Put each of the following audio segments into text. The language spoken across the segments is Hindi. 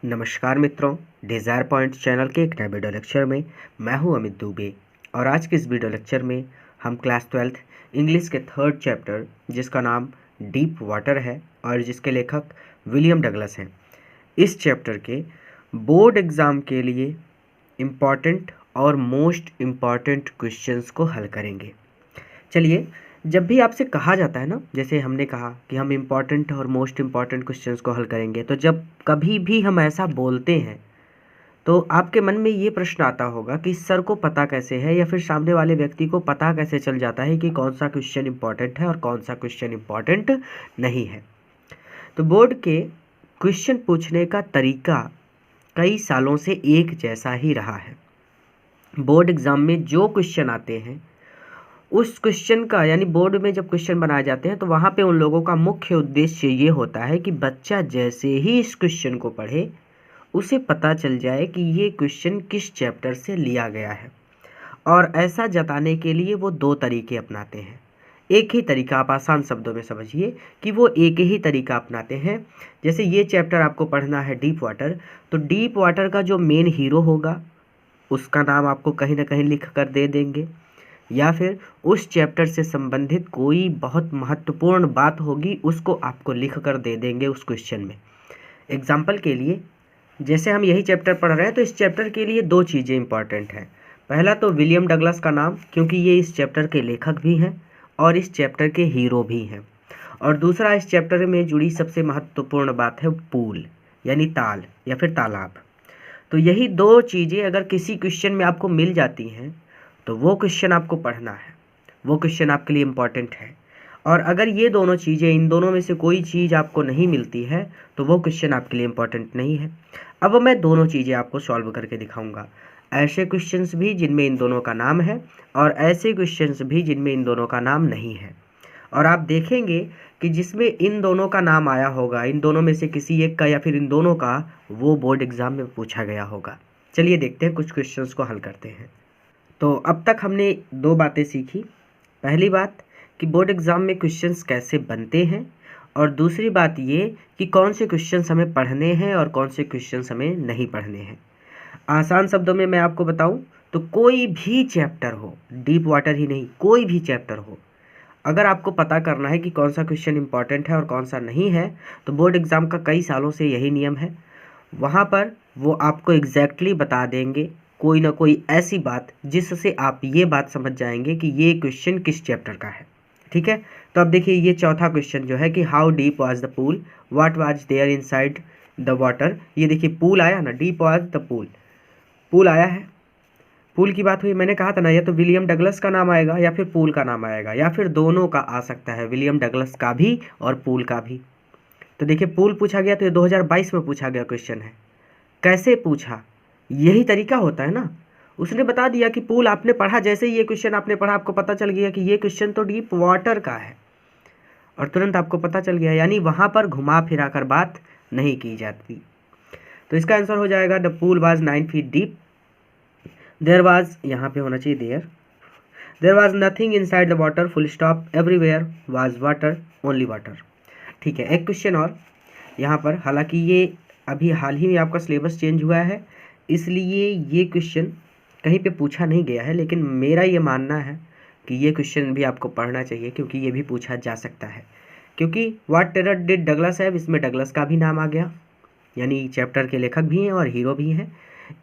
नमस्कार मित्रों, डिज़ायर पॉइंट चैनल के एक नए वीडियो लेक्चर में मैं हूं अमित दुबे। और आज के इस वीडियो लेक्चर में हम क्लास 12th इंग्लिश के थर्ड चैप्टर जिसका नाम डीप वाटर है और जिसके लेखक विलियम डगलस हैं, इस चैप्टर के बोर्ड एग्ज़ाम के लिए इम्पॉर्टेंट और मोस्ट इम्पॉर्टेंट क्वेश्चंस को हल करेंगे। चलिए, जब भी आपसे कहा जाता है ना, जैसे हमने कहा कि हम इम्पॉर्टेंट और मोस्ट इम्पॉर्टेंट क्वेश्चंस को हल करेंगे, तो जब कभी भी हम ऐसा बोलते हैं तो आपके मन में ये प्रश्न आता होगा कि सर को पता कैसे है या फिर सामने वाले व्यक्ति को पता कैसे चल जाता है कि कौन सा क्वेश्चन इम्पॉर्टेंट है और कौन सा क्वेश्चन इम्पॉर्टेंट नहीं है। तो बोर्ड के क्वेश्चन पूछने का तरीका कई सालों से एक जैसा ही रहा है। बोर्ड एग्ज़ाम में जो क्वेश्चन आते हैं उस क्वेश्चन का, यानी बोर्ड में जब क्वेश्चन बनाए जाते हैं तो वहाँ पे उन लोगों का मुख्य उद्देश्य ये होता है कि बच्चा जैसे ही इस क्वेश्चन को पढ़े उसे पता चल जाए कि ये क्वेश्चन किस चैप्टर से लिया गया है। और ऐसा जताने के लिए वो दो तरीके अपनाते हैं। एक ही तरीका, आप आसान शब्दों में समझिए कि वो एक ही तरीका अपनाते हैं। जैसे ये चैप्टर आपको पढ़ना है डीप वाटर, तो डीप वाटर का जो मेन हीरो होगा उसका नाम आपको कहीं ना कहीं लिख कर दे देंगे, या फिर उस चैप्टर से संबंधित कोई बहुत महत्वपूर्ण बात होगी उसको आपको लिख कर दे देंगे उस क्वेश्चन में। एग्जाम्पल के लिए, जैसे हम यही चैप्टर पढ़ रहे हैं तो इस चैप्टर के लिए दो चीज़ें इंपॉर्टेंट हैं। पहला तो विलियम डगलस का नाम, क्योंकि ये इस चैप्टर के लेखक भी हैं और इस चैप्टर के हीरो भी हैं। और दूसरा, इस चैप्टर में जुड़ी सबसे महत्वपूर्ण बात है पूल, यानी ताल या फिर तालाब। तो यही दो चीज़ें अगर किसी क्वेश्चन में आपको मिल जाती हैं तो वो क्वेश्चन आपको पढ़ना है, वो क्वेश्चन आपके लिए इम्पॉर्टेंट है। और अगर ये दोनों चीज़ें, इन दोनों में से कोई चीज़ आपको नहीं मिलती है तो वो क्वेश्चन आपके लिए इम्पॉर्टेंट नहीं है। अब मैं दोनों चीज़ें आपको सॉल्व करके दिखाऊंगा, ऐसे क्वेश्चंस भी जिनमें इन दोनों का नाम है और ऐसे क्वेश्चंस भी जिनमें इन दोनों का नाम नहीं है। और आप देखेंगे कि जिसमें इन दोनों का नाम आया होगा, इन दोनों में से किसी एक का या फिर इन दोनों का, वो बोर्ड एग्ज़ाम में पूछा गया होगा। चलिए देखते हैं, कुछ क्वेश्चंस को हल करते हैं। तो अब तक हमने दो बातें सीखी। पहली बात कि बोर्ड एग्ज़ाम में क्वेश्चंस कैसे बनते हैं, और दूसरी बात ये कि कौन से क्वेश्चंस हमें पढ़ने हैं और कौन से क्वेश्चंस हमें नहीं पढ़ने हैं। आसान शब्दों में मैं आपको बताऊं तो कोई भी चैप्टर हो, डीप वाटर ही नहीं, कोई भी चैप्टर हो, अगर आपको पता करना है कि कौन सा क्वेश्चन इंपॉर्टेंट है और कौन सा नहीं है, तो बोर्ड एग्ज़ाम का कई सालों से यही नियम है। वहाँ पर वो आपको एग्जैक्टली बता देंगे कोई ना कोई ऐसी बात जिससे आप ये बात समझ जाएंगे कि ये क्वेश्चन किस चैप्टर का है। ठीक है, तो अब देखिए ये चौथा क्वेश्चन जो है कि how deep was the pool, what was there inside the water. ये देखिए पूल आया ना, deep was the pool, pool आया है, पूल की बात हुई। मैंने कहा था ना, या तो विलियम डगलस का नाम आएगा या फिर पूल का नाम आएगा, या फिर दोनों का आ सकता है, विलियम डगलस का भी और पूल का भी। तो देखिए पूल पूछा गया तो ये 2022 में पूछा गया क्वेश्चन है। कैसे पूछा, यही तरीका होता है ना। उसने बता दिया कि पूल आपने पढ़ा, जैसे ही ये क्वेश्चन आपने पढ़ा आपको पता चल गया कि ये क्वेश्चन तो डीप वाटर का है और तुरंत आपको पता चल गया, यानी वहाँ पर घुमा फिरा कर बात नहीं की जाती। तो इसका आंसर हो जाएगा the pool was 9 feet deep, there was, यहाँ पे होना चाहिए there was nothing inside the water, full stop, everywhere was water, only water. ठीक है, एक क्वेश्चन और यहाँ पर, हालांकि ये अभी हाल ही में आपका सिलेबस चेंज हुआ है इसलिए ये क्वेश्चन कहीं पे पूछा नहीं गया है, लेकिन मेरा ये मानना है कि ये क्वेश्चन भी आपको पढ़ना चाहिए क्योंकि ये भी पूछा जा सकता है। क्योंकि व्हाट टेरर डिड डगलस है, इसमें डगलस का भी नाम आ गया, यानी चैप्टर के लेखक भी हैं और हीरो भी हैं।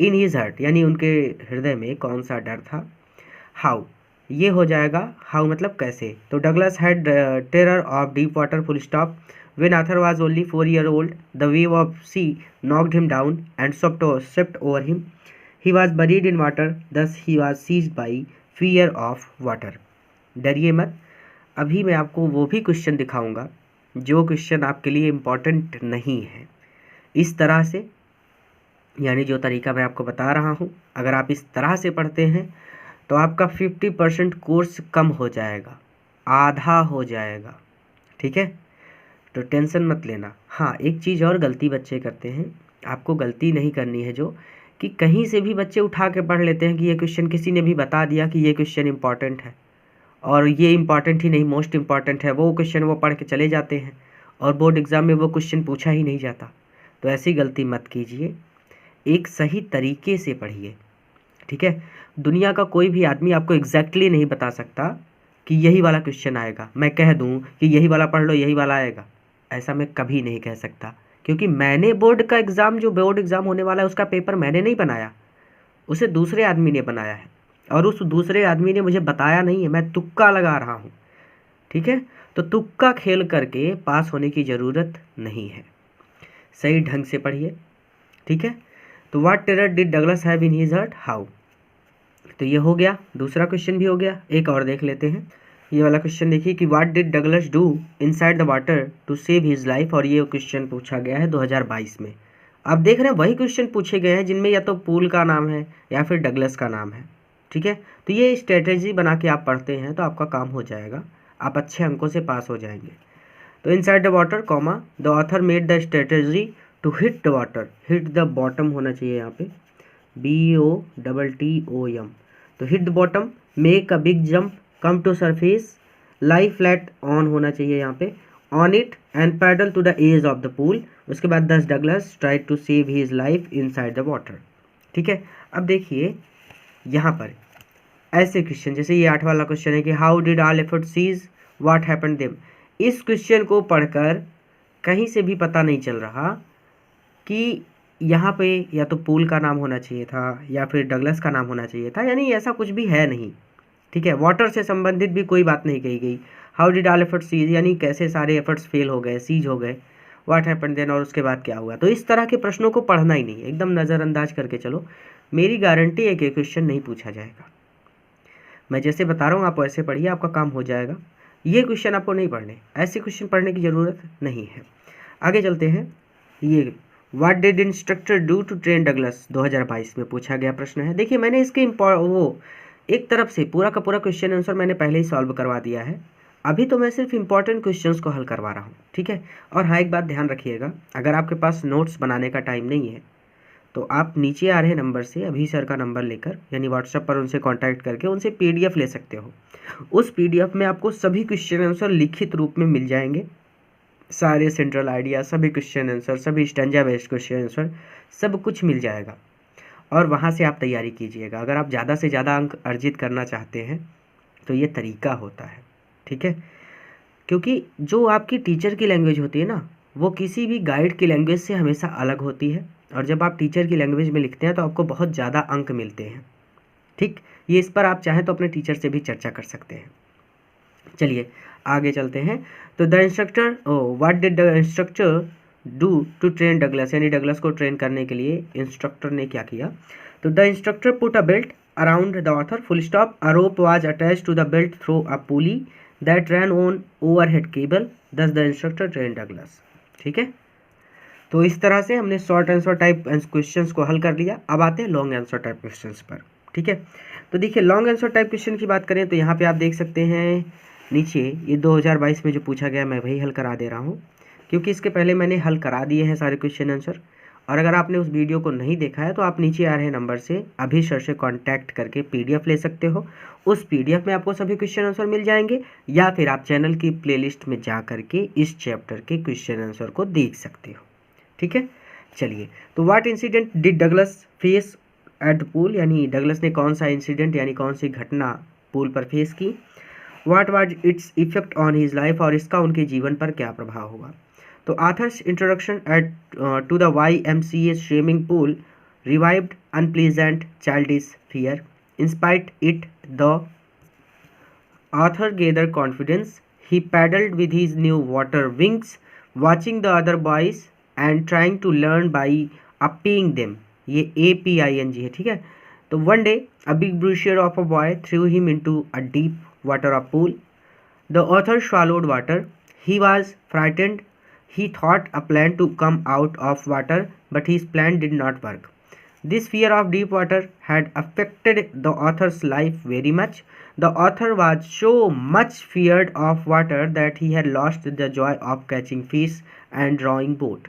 इन हिज हार्ट, यानी उनके हृदय में कौन सा डर था। हाउ, ये हो जाएगा हाउ मतलब कैसे। तो Douglas had terror of deep water, full stop, when Arthur was only 4 years old, the wave of sea knocked him down and swept over him. He was buried in water, thus he was seized by fear of water. डरिए मत, अभी मैं आपको वो भी क्वेश्चन दिखाऊंगा जो क्वेश्चन आपके लिए इम्पॉर्टेंट नहीं है। इस तरह से, यानी जो तरीका मैं आपको बता रहा हूँ, अगर आप इस तरह से पढ़ते हैं तो आपका 50% कोर्स कम हो जाएगा, आधा हो जाएगा। ठीक है, तो टेंशन मत लेना। हाँ, एक चीज़ और गलती बच्चे करते हैं, आपको गलती नहीं करनी है, जो कि कहीं से भी बच्चे उठा के पढ़ लेते हैं कि ये क्वेश्चन किसी ने भी बता दिया कि ये क्वेश्चन इंपॉर्टेंट है, और ये इंपॉर्टेंट ही नहीं मोस्ट इंपॉर्टेंट है, वो क्वेश्चन वो पढ़ के चले जाते हैं और बोर्ड एग्ज़ाम में वो क्वेश्चन पूछा ही नहीं जाता। तो ऐसी गलती मत कीजिए, एक सही तरीके से पढ़िए, ठीक है। दुनिया का कोई भी आदमी आपको एग्जैक्टली नहीं बता सकता कि यही वाला क्वेश्चन आएगा। मैं कह दूं कि यही वाला पढ़ लो, यही वाला आएगा, ऐसा मैं कभी नहीं कह सकता, क्योंकि मैंने बोर्ड का एग्ज़ाम, जो बोर्ड एग्ज़ाम होने वाला है उसका पेपर मैंने नहीं बनाया, उसे दूसरे आदमी ने बनाया है, और उस दूसरे आदमी ने मुझे बताया नहीं है, मैं तुक्का लगा रहा हूँ, ठीक है। तो तुक्का खेल करके पास होने की ज़रूरत नहीं है, सही ढंग से पढ़िए, ठीक है। तो what terror did Douglas have in his heart, how. तो ये हो गया, दूसरा क्वेश्चन भी हो गया। एक और देख लेते हैं, ये वाला क्वेश्चन देखिए कि what did Douglas do inside the water to save his life, और ये क्वेश्चन पूछा गया है 2022 में। आप देख रहे हैं वही क्वेश्चन पूछे गए हैं जिनमें या तो पूल का नाम है या फिर डगलस का नाम है, ठीक है। तो ये स्ट्रेटेजी बना के आप पढ़ते हैं तो आपका काम हो जाएगा, आप अच्छे अंकों से पास हो जाएंगे। तो inside the water comma the author made the strategy to hit the water, hit the bottom होना चाहिए यहाँ पे, BOTTOM। तो hit the bottom, make a big jump, come to surface, lie flat on होना चाहिए यहाँ पे, on it and paddle to the edge of the pool. उसके बाद thus Douglas try to save his life inside the water, ठीक है। अब देखिए यहाँ पर ऐसे क्वेश्चन, जैसे ये 8 वाला क्वेश्चन है कि how did all effort cease what happened them. इस क्वेश्चन को पढ़कर कहीं से भी पता नहीं चल रहा कि यहाँ पे या तो पूल का नाम होना चाहिए था या फिर डगलस का नाम होना चाहिए था, यानी ऐसा कुछ भी है नहीं, ठीक है। वाटर से संबंधित भी कोई बात नहीं कही गई। How did all efforts cease, यानी कैसे सारे एफर्ट्स फेल हो गए, सीज हो गए, व्हाट हैपेंड देन, और उसके बाद क्या हुआ। तो इस तरह के प्रश्नों को पढ़ना ही नहीं, एकदम नज़रअंदाज करके चलो, मेरी गारंटी है कि क्वेश्चन नहीं पूछा जाएगा। मैं जैसे बता रहा हूँ आप वैसे पढ़िए, आपका काम हो जाएगा। ये क्वेश्चन आपको नहीं पढ़ने, ऐसे क्वेश्चन पढ़ने की ज़रूरत नहीं है। आगे चलते हैं, ये what did instructor do to train Douglas 2022 में पूछा गया प्रश्न है। देखिए मैंने इसके वो एक तरफ से पूरा का पूरा क्वेश्चन आंसर मैंने पहले ही सॉल्व करवा दिया है, अभी तो मैं सिर्फ इंपॉर्टेंट क्वेश्चंस को हल करवा रहा हूँ, ठीक है। और हाँ, एक बात ध्यान रखिएगा, अगर आपके पास नोट्स बनाने का टाइम नहीं है तो आप नीचे आ रहे नंबर से अभी सर का नंबर लेकर, यानी व्हाट्सएप पर उनसे कांटेक्ट करके उनसे PDF ले सकते हो। उस PDF में आपको सभी क्वेश्चन आंसर लिखित रूप में मिल जाएंगे, सारे सेंट्रल आइडिया, सभी क्वेश्चन आंसर, सभी स्टैंजा बेस्ड क्वेश्चन आंसर, सब कुछ मिल जाएगा, और वहाँ से आप तैयारी कीजिएगा। अगर आप ज़्यादा से ज़्यादा अंक अर्जित करना चाहते हैं तो ये तरीका होता है, ठीक है। क्योंकि जो आपकी टीचर की लैंग्वेज होती है ना, वो किसी भी गाइड की लैंग्वेज से हमेशा अलग होती है, और जब आप टीचर की लैंग्वेज में लिखते हैं तो आपको बहुत ज़्यादा अंक मिलते हैं, ठीक। ये इस पर आप चाहें तो अपने टीचर से भी चर्चा कर सकते हैं। चलिए आगे चलते हैं। तो the instructor, what did the instructor do to train Douglas, यानी डगलस को ट्रेन करने के लिए इंस्ट्रक्टर ने क्या किया। तो the instructor put a belt around the author, full stop, a rope was attach to the belt through a pulley that ran on overhead cable, thus the instructor train Douglas, ठीक है। तो इस तरह से हमने शॉर्ट आंसर टाइप क्वेश्चंस को हल कर लिया। अब आते हैं लॉन्ग आंसर टाइप क्वेश्चंस पर, ठीक है। तो देखिए लॉन्ग आंसर टाइप क्वेश्चन की बात करें तो यहाँ पे आप देख सकते हैं नीचे, ये 2022 में जो पूछा गया मैं वही हल करा दे रहा हूँ, क्योंकि इसके पहले मैंने हल करा दिए हैं सारे क्वेश्चन आंसर। और अगर आपने उस वीडियो को नहीं देखा है तो आप नीचे आ रहे नंबर से अभी सर से कांटेक्ट करके PDF ले सकते हो। उस PDF में आपको सभी क्वेश्चन आंसर मिल जाएंगे, या फिर आप चैनल की प्लेलिस्ट में जा करके इस चैप्टर के क्वेश्चन आंसर को देख सकते हो, ठीक है। चलिए, तो what incident did Douglas face at the pool, यानी डगलस ने कौन सा इंसिडेंट यानी कौन सी घटना पूल पर फेस की। What was its effect on his life, और इसका उनके जीवन पर क्या प्रभाव होगा। तो author's introduction at to the YMCA swimming pool revived unpleasant childish fear, in spite it the author gathered confidence. He paddled with his new water wings, watching the other boys and trying to learn by upping them. ये APING है, ठीक है। तो one day a big brochure of a boy threw him into a deep water of pool. The author swallowed water. He was frightened. He thought a plan to come out of water, but his plan did not work. This fear of deep water had affected the author's life very much. The author was so much feared of water that he had lost the joy of catching fish and drawing boat.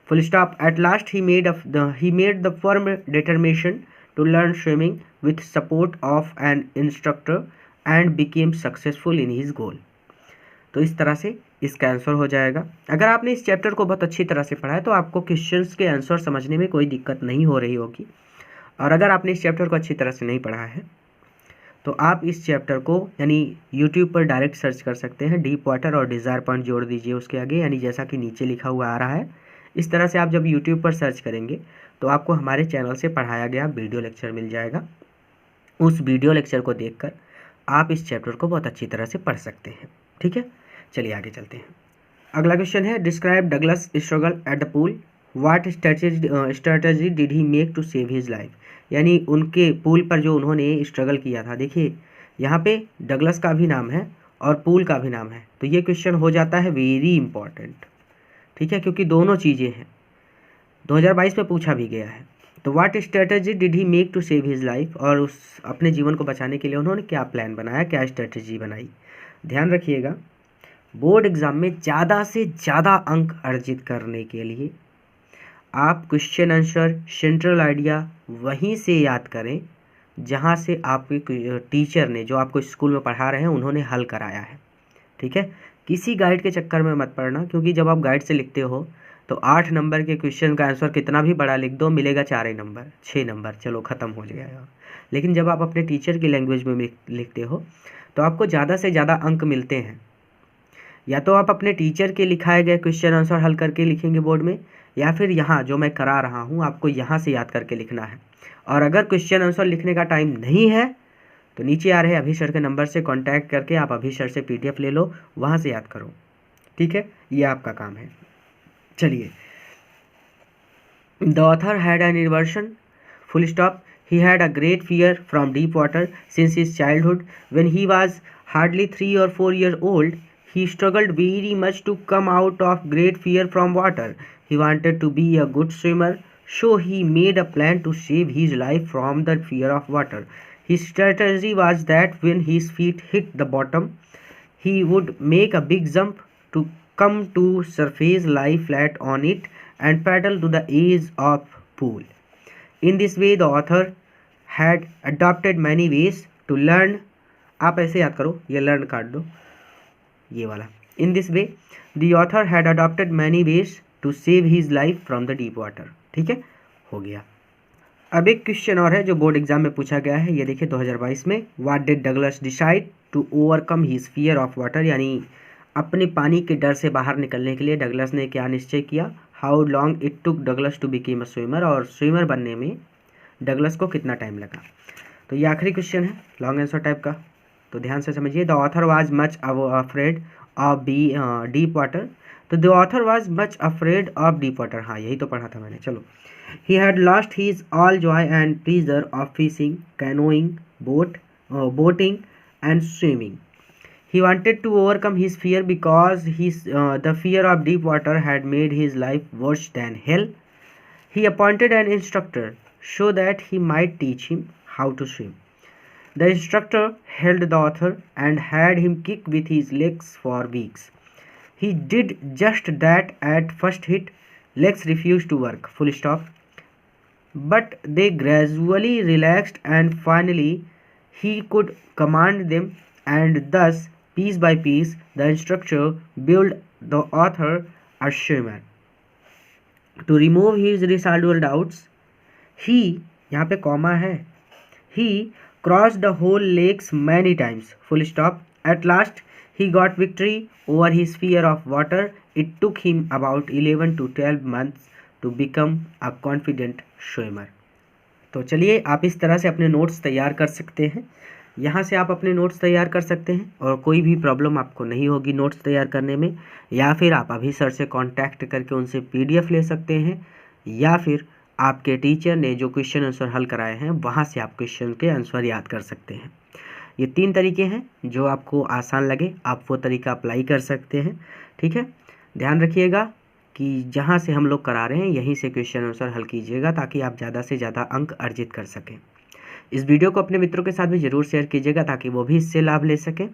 Full stop. At last he made the firm determination to learn swimming with support of an instructor and became successful in his goal. तो इस तरह से इसका आंसर हो जाएगा। अगर आपने इस चैप्टर को बहुत अच्छी तरह से पढ़ा है तो आपको क्वेश्चंस के आंसर समझने में कोई दिक्कत नहीं हो रही होगी। और अगर आपने इस चैप्टर को अच्छी तरह से नहीं पढ़ा है तो आप इस चैप्टर को यानी यूट्यूब पर डायरेक्ट सर्च कर सकते हैं, डीप वाटर और डिज़ायर पॉइंट जोड़ दीजिए उसके आगे, यानी जैसा कि नीचे लिखा हुआ आ रहा है। इस तरह से आप जब यूट्यूब पर सर्च करेंगे तो आपको हमारे चैनल से पढ़ाया गया वीडियो लेक्चर मिल जाएगा। उस वीडियो लेक्चर को देखकर आप इस चैप्टर को बहुत अच्छी तरह से पढ़ सकते हैं। ठीक है, चलिए आगे चलते हैं। अगला क्वेश्चन है, describe Douglas struggle at the pool, what strategy did he make to save his life. यानी उनके पूल पर जो उन्होंने स्ट्रगल किया था। देखिए यहाँ पे डगलस का भी नाम है और पूल का भी नाम है, तो ये क्वेश्चन हो जाता है वेरी इंपॉर्टेंट। ठीक है, क्योंकि दोनों चीज़ें हैं, 2022 में पूछा भी गया है। तो what strategy did he make to save his life, और उस अपने जीवन को बचाने के लिए उन्होंने क्या प्लान बनाया, क्या स्ट्रेटजी बनाई। ध्यान रखिएगा, बोर्ड एग्ज़ाम में ज़्यादा से ज़्यादा अंक अर्जित करने के लिए आप क्वेश्चन आंसर सेंट्रल आइडिया वहीं से याद करें जहाँ से आपके टीचर ने, जो आपको स्कूल में पढ़ा रहे हैं, उन्होंने हल कराया है। ठीक है, किसी गाइड के चक्कर में मत पड़ना, क्योंकि जब आप गाइड से लिखते हो तो 8 नंबर के क्वेश्चन का आंसर कितना भी बड़ा लिख दो, मिलेगा 4 ही नंबर, 6 नंबर, चलो ख़त्म हो जाएगा। लेकिन जब आप अपने टीचर की लैंग्वेज में लिखते हो तो आपको ज़्यादा से ज़्यादा अंक मिलते हैं। या तो आप अपने टीचर के लिखाए गए क्वेश्चन आंसर हल करके लिखेंगे बोर्ड में, या फिर यहाँ जो मैं करा रहा हूँ आपको यहाँ से याद करके लिखना है। और अगर क्वेश्चन आंसर लिखने का टाइम नहीं है तो नीचे आ रहे अभी सर के नंबर से कांटेक्ट करके आप अभी सर से PDF ले लो, वहाँ से याद करो। ठीक है, ये आपका काम है। चलिए, the author had an inversion full stop, he had a great fear from deep water since his childhood. When he was hardly 3 or 4 years old, he struggled very much to come out of great fear from water. He wanted to be a good swimmer, so he made a plan to save his life from the fear of water. His strategy was that when his feet hit the bottom, he would make a big jump to come to surface, lie flat on it, and paddle to the edge of pool. In this way, the author had adopted many ways to learn. आप ऐसे याद करो, ये learn काट दो, ये वाला। In this way, the author had adopted many ways to save his life from the deep water. ठीक है, हो गया। अब एक क्वेश्चन और है जो बोर्ड एग्जाम में पूछा गया है, ये देखिए 2022 में। What did Douglas decide to overcome his fear of water, यानी अपने पानी के डर से बाहर निकलने के लिए डगलस ने क्या निश्चय किया। How long it took Douglas to became a swimmer, और स्विमर बनने में डगलस को कितना टाइम लगा। तो ये आखिरी क्वेश्चन है लॉन्ग आंसर टाइप का, तो ध्यान से समझिए। The author was much afraid of deep water, तो the author was much afraid of deep water, हाँ यही तो पढ़ा था मैंने। चलो, he had lost his all joy and pleasure of fishing, canoeing, boating and swimming. He wanted to overcome his fear because the fear of deep water had made his life worse than hell. He appointed an instructor so that he might teach him how to swim. The instructor held the author and had him kick with his legs for weeks. He did just that. At first hit, legs refused to work, full stop. But they gradually relaxed and finally he could command them, and thus piece by piece, the instructor built the author a swimmer. To remove his residual doubts, he, यहाँ पे कॉमा है, he crossed the whole lakes many times, full stop. At last, he got victory over his fear of water. It took him about 11 to 12 months to become a confident swimmer. तो चलिए, आप इस तरह से अपने नोट्स तैयार कर सकते हैं। यहाँ से आप अपने नोट्स तैयार कर सकते हैं और कोई भी प्रॉब्लम आपको नहीं होगी नोट्स तैयार करने में। या फिर आप अभी सर से कांटेक्ट करके उनसे PDF ले सकते हैं, या फिर आपके टीचर ने जो क्वेश्चन आंसर हल कराए हैं वहाँ से आप क्वेश्चन के आंसर याद कर सकते हैं। ये 3 तरीके हैं, जो आपको आसान लगे आप वो तरीका अप्लाई कर सकते हैं। ठीक है, ध्यान रखिएगा कि जहाँ से हम लोग करा रहे हैं यहीं से क्वेश्चन आंसर हल कीजिएगा, ताकि आप ज़्यादा से ज़्यादा अंक अर्जित कर सकें। इस वीडियो को अपने मित्रों के साथ भी ज़रूर शेयर कीजिएगा, ताकि वो भी इससे लाभ ले सकें।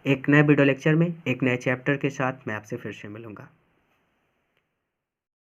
एक नए वीडियो लेक्चर में एक नए चैप्टर के साथ मैं आपसे फिर से मिलूँगा।